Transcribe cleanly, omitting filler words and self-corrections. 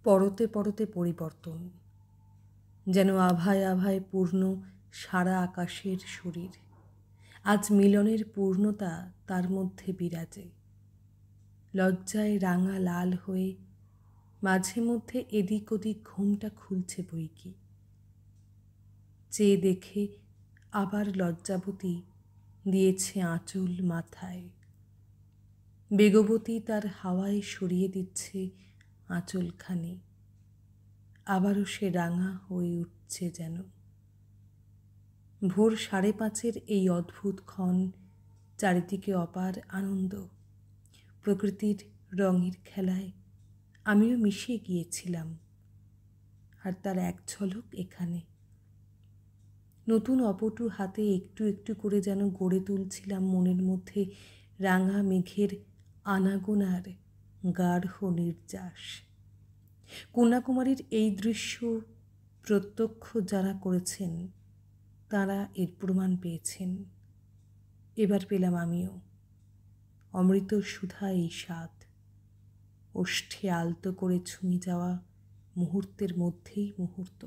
পরতে পরতে পরিবর্তন, যেন আভায় আভায় পূর্ণ সারা আকাশের শরীর। আজ মিলনের পূর্ণতা তার মধ্যে বিরাজে। লজ্জায় রাঙা লাল হয়ে মাঝে মধ্যে এদিক ওদিক ঘুমটা খুলছে বইকি। চেয়ে দেখে আবার লজ্জাবতী দিয়েছে আঁচল মাথায়। বেগবতী তার হাওয়ায় সরিয়ে দিচ্ছে আঁচলখানি। আবারও সে রাঙা হয়ে উঠছে যেন। ভোর 5:30 এই অদ্ভুত ক্ষণ, চারিদিকে অপার আনন্দ। প্রকৃতির রঙের খেলায় আমিও মিশে গিয়েছিলাম, আর তার এক ঝলক এখানে। নতুন অপটু হাতে একটু একটু করে যেন গড়ে তুলছিলাম মনের মধ্যে রাঙা মেঘের আনাগোনার গাঢ় নির্যাস। কন্যাকুমারীর এই দৃশ্য প্রত্যক্ষ যারা করেছেন তারা এর প্রমাণ পেয়েছেন। এবার পেলাম আমিও অমৃত সুধা এই স্বাদ, ওষ্ঠে আলতো করে ছুঁয়ে যাওয়া মুহূর্তের মধ্যেই মুহূর্ত।